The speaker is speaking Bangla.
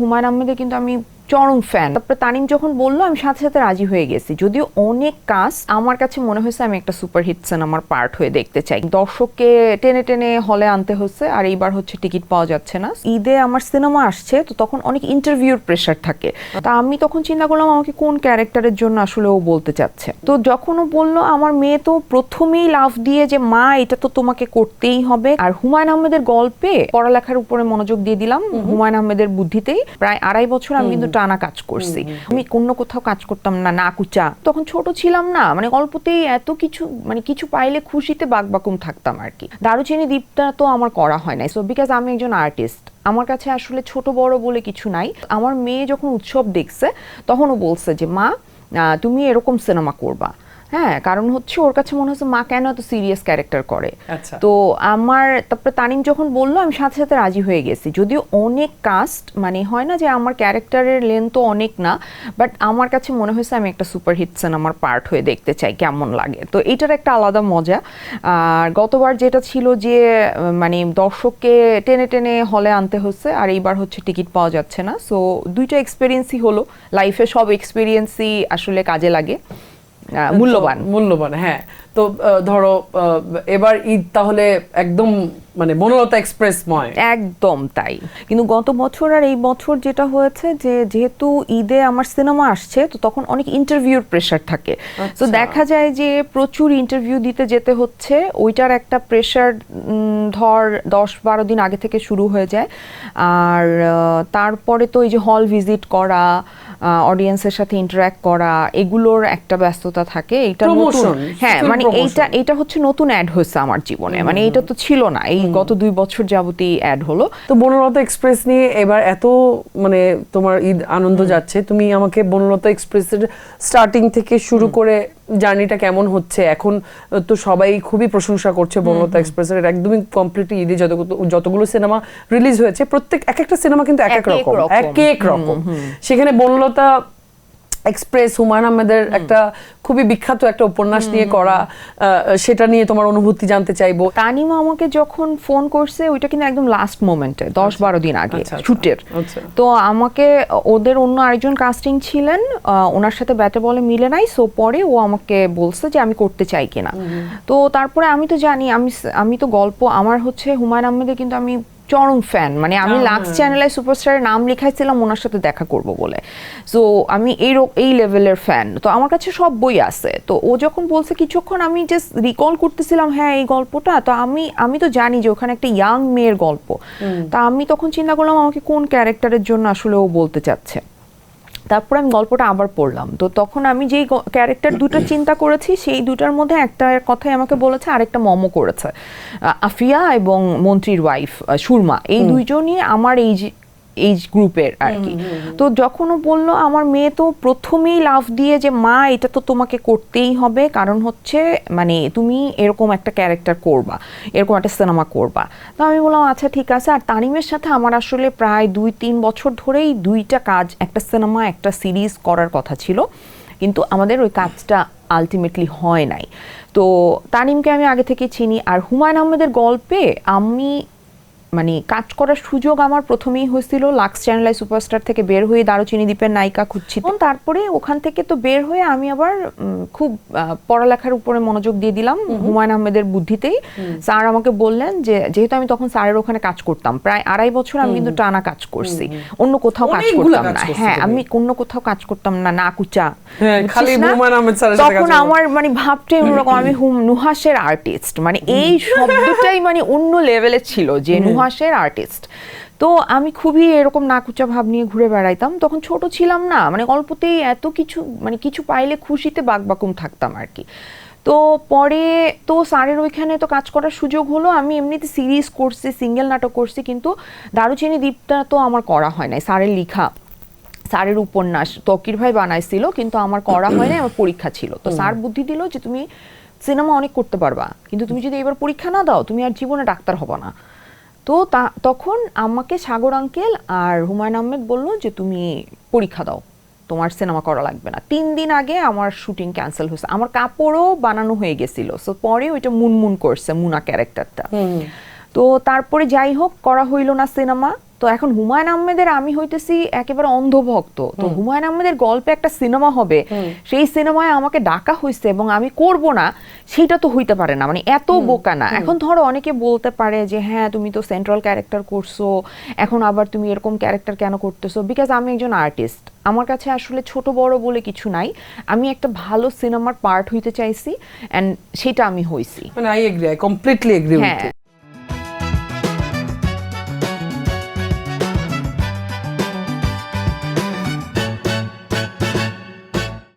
হুমায়ূন আহমেদের কিন্তু আমি চরম ফ্যান। তারপরে তানিম যখন বললো আমি সাথে সাথে রাজি হয়ে গেছি, যদিও অনেক কাজ আমার কাছে মনে হয়েছে আমি একটা সুপারহিট সিনেমার পার্ট হয়ে দেখতে চাই। দর্শককে টেনে টেনে হলে আনতে হচ্ছে, আর এইবার হচ্ছে টিকিট পাওয়া যাচ্ছে না। ঈদে আমার সিনেমা আসছে, তো তখন অনেক ইন্টারভিউর প্রেশার থাকে। তা আমি তখন চিন্তা করলাম আমাকে কোন ক্যারেক্টারের জন্য আসলে ও বলতে চাচ্ছে। তো যখন ও বললো, আমার মেয়ে তো প্রথমেই লাফ দিয়ে যে মা এটা তো তোমাকে করতেই হবে। আর হুমায়ূন আহমেদের গল্পে পড়ালেখার উপরে মনোযোগ দিয়ে দিলাম, হুমায়ূন আহমেদের বুদ্ধিতেই। প্রায় 2.5 বছর আমি কিন্তু টানা কাজ করছি। আমি অন্য কোথাও কাজ করতাম না, না কুচা। তখন ছোট ছিলাম না, মানে গল্পতেই এত কিছু, মানে কিছু পাইলে খুশিতে বাকবাকুম থাকতাম আর কি। দারুচিনি দ্বীপটা তো আমার করা হয় নাই, সো বিকজ আমি একজন আর্টিস্ট। আমার কাছে আসলে ছোট বড় বলে কিছু নাই। আমার মেয়ে যখন উৎসব দেখছে তখন ও বলছে যে মা তুমি এরকম সিনেমা করবা। হ্যাঁ, কারণ হচ্ছে ওর কাছে মনে হচ্ছে মা কেন এত সিরিয়াস ক্যারেক্টার করে। তো আমার তারপরে তানিম যখন বললো আমি সাথে সাথে রাজি হয়ে গেছি, যদিও অনেক কাস্ট, মানে হয় না যে আমার ক্যারেক্টারের লেন্থ তো অনেক না, বাট আমার কাছে মনে হয়েছে আমি একটা সুপারহিট সিনেমার পার্ট হয়ে দেখতে চাই কেমন লাগে। তো এইটার একটা আলাদা মজা। আর গতবার যেটা ছিল যে মানে দর্শককে টেনে টেনে হলে আনতে হচ্ছে, আর এইবার হচ্ছে টিকিট পাওয়া যাচ্ছে না। সো দুইটা এক্সপিরিয়েন্সই হলো, লাইফে সব এক্সপিরিয়েন্সই আসলে কাজে লাগে, মূল্যবান। হ্যাঁ, তো ধরো এবার ঈদ তাহলে একদম মানে বনলতা এক্সপ্রেসময়। একদম তাই। কিন্তু গত বছর আর এই বছর যেটা হয়েছে যে যেহেতু ঈদে আমার সিনেমা আসছে, তো তখন অনেক ইন্টারভিউর প্রেশার থাকে। তো দেখা যায় যে প্রচুর ইন্টারভিউ দিতে যেতে হচ্ছে, ওইটার একটা প্রেশার ধর 10-12 দিন আগে থেকে শুরু হয়ে যায়। আর তারপরে তো এই যে হল ভিজিট করা, অডিয়েন্সের সাথে ইন্টারঅ্যাক্ট করা, এগুলোর একটা ব্যস্ততা থাকে। এটা নতুন, হ্যাঁ, মানে এইটা হচ্ছে নতুন অ্যাড হয়েছে আমার জীবনে, মানে এটা তো ছিল না, এই গত 2 বছর যাবতই অ্যাড হলো। তো বনলতা এক্সপ্রেস নিয়ে এবার এত মানে তোমার ঈদ আনন্দ যাচ্ছে, তুমি আমাকে বনলতা এক্সপ্রেসের স্টার্টিং থেকে শুরু করে জার্নিটা কেমন হচ্ছে এখন? তো সবাই খুবই প্রশংসা করছে বনলতা এক্সপ্রেসের, একদমই কমপ্লিটলি ঈদে যতগুলো সিনেমা রিলিজ হয়েছে প্রত্যেক এক একটা সিনেমা কিন্তু এক এক রকম। সেখানে বনলতা এক্সপ্রেস হুমায়ূন আহমেদের একটা খুবই বিখ্যাত একটা উপন্যাস নিয়ে করা, সেটা নিয়ে তোমার অনুভূতি জানতে চাইবো। তানিমা আমাকে যখন ফোন করছে ওইটা কিন্তু একদম লাস্ট মোমেন্টে, 10-12 দিন আগে শুটের। তো আমাকে ওদের অন্য আরেকজন কাস্টিং ছিলেন, ওনার সাথে ব্যাটে বলে মিলে নাই, সো পরে ও আমাকে বলছে যে আমি করতে চাই কিনা। তো তারপরে আমি তো জানি, আমি তো গল্প, আমার হচ্ছে হুমায়ূন আহমেদের কিন্তু আমি চরম ফ্যান, মানে আমি লাক্স চ্যানেলে সুপারস্টারের নাম লিখাইছিলাম ওনার সাথে দেখা করব বলে। সো আমি এই লেভেলের ফ্যান, তো আমার কাছে সব বই আছে। তো ও যখন বলছে কিছুক্ষণ আমি জাস্ট রিকল করতেছিলাম হ্যাঁ এই গল্পটা, তো আমি তো জানি যে ওখানে একটা ইয়াং মেয়ের গল্প। তা আমি তখন চিন্তা করলাম আমাকে কোন ক্যারেক্টারের জন্য আসলে ও বলতে চাচ্ছে। তারপর আমি গল্পটা আবার পড়লাম, তো তখন আমি যেই ক্যারেক্টার দুটো চিন্তা করেছি সেই দুটার মধ্যে একটা কথাই আমাকে বলেছে, আরেকটা মমো করেছে, আফিয়া এবং মন্ত্রীর ওয়াইফ সুরমা, এই দুইজনই আমার এই গ্রুপের আর কি। তো যখন ও বললো আমার মেয়ে তো প্রথমেই লাফ দিয়ে যে মা এটা তো তোমাকে করতেই হবে, কারণ হচ্ছে মানে তুমি এরকম একটা ক্যারেক্টার করবা, এরকম একটা সিনেমা করবা। তো আমি বললাম আচ্ছা ঠিক আছে। আর তানিমের সাথে আমার আসলে প্রায় 2-3 বছর ধরেই দুইটা কাজ, একটা সিনেমা একটা সিরিজ করার কথা ছিল, কিন্তু আমাদের ওই কাজটা আলটিমেটলি হয় নাই। তো তানিমকে আমি আগে থেকে চিনি। আর হুমায়ূন আহমেদের গল্পে আমি মানে কাজ করার সুযোগ আমার প্রথমেই হয়েছিল লাক্স চ্যানেল সুপারস্টার থেকে বের হয়ে দারুচিনি দ্বীপের নায়িকা খুঁজছি। তারপরে ওখান থেকে তো বের হয়ে আমি আবার খুব পড়ালেখার উপরে মনোযোগ দিয়ে দিলাম হুমায়ূন আহমেদের বুদ্ধিতেই। স্যার আমাকে বললেন যে যেহেতু আমি তখন স্যারের ওখানে কাজ করতাম, প্রায় 2.5 বছর আমি কিন্তু টানা কাজ করছি, অন্য কোথাও কাজ করতাম না। হ্যাঁ, আমি অন্য কোথাও কাজ করতাম না, না কুচা। তখন আমার মানে ভাবটাই অন্যরকম, আমি নুহাসের আর্টিস্ট, মানে এই শব্দটাই মানে অন্য লেভেলে ছিল যে নুহাসের আর্টিস্ট। তো আমি খুবই এরকম নাকুচা ভাব নিয়ে ঘুরে বেড়াইতাম, তখন ছোট ছিলাম না, মানে গল্পতেই এত কিছু, মানে কিছু পাইলে খুশিতে বাকবাকুম থাকতাম আর কি। তো পরে তো স্যারের ওইখানে তো কাজ করার সুযোগ হলো, আমি এমনিতে সিরিজ করছি, সিঙ্গেল নাটক করছি, কিন্তু দারুচিনি দ্বীপটা তো আমার করা হয় নাই। স্যারের লিখা, স্যারের উপন্যাস তকির ভাই বানাইছিল, কিন্তু আমার করা হয় নাই, আমার পরীক্ষা ছিল। তো স্যার বুদ্ধি দিল যে তুমি সিনেমা অনেক করতে পারবা, কিন্তু তুমি যদি এবার পরীক্ষা না দাও তুমি আর জীবনে ডাক্তার হবা না। তো তখন আমাকে সাগর আঙ্কেল আর হুমায়ূন আহমেদ বলল যে তুমি পরীক্ষা দাও, তোমার সিনেমা করা লাগবে না। 3 দিন আগে আমার শুটিং ক্যান্সেল হয়েছে, আমার কাপড়ও বানানো হয়ে গেছিল, সো পরে ওইটা মুনমুন করছে মুনা ক্যারেক্টারটা। তো তারপরে যাই হোক করা হইল না সিনেমা। তো তো এখন হুমায়ুন আহমেদের আমি হইতেছি একেবারে অন্ধভক্ত, তো হুমায়ুন আহমেদের গল্পে একটা সিনেমা হবে, সেই সিনেমায় আমাকে ডাকা হয়েছে এবং আমি করব না, সেটা তো হইতে পারে না, মানে এত বোকা না। এখন ধরো অনেকে বলতে পারে যে হ্যাঁ তুমি তো সেন্ট্রাল ক্যারেক্টার করছো, এখন আবার তুমি এরকম ক্যারেক্টার কেন করতেছো, বিকজ আমি একজন আর্টিস্ট, আমার কাছে আসলে ছোট বড় বলে কিছু নাই, আমি একটা ভালো সিনেমার পার্ট হইতে চাইছি এন্ড সেটা আমি হইছি। মানে I agree, I completely agree with you.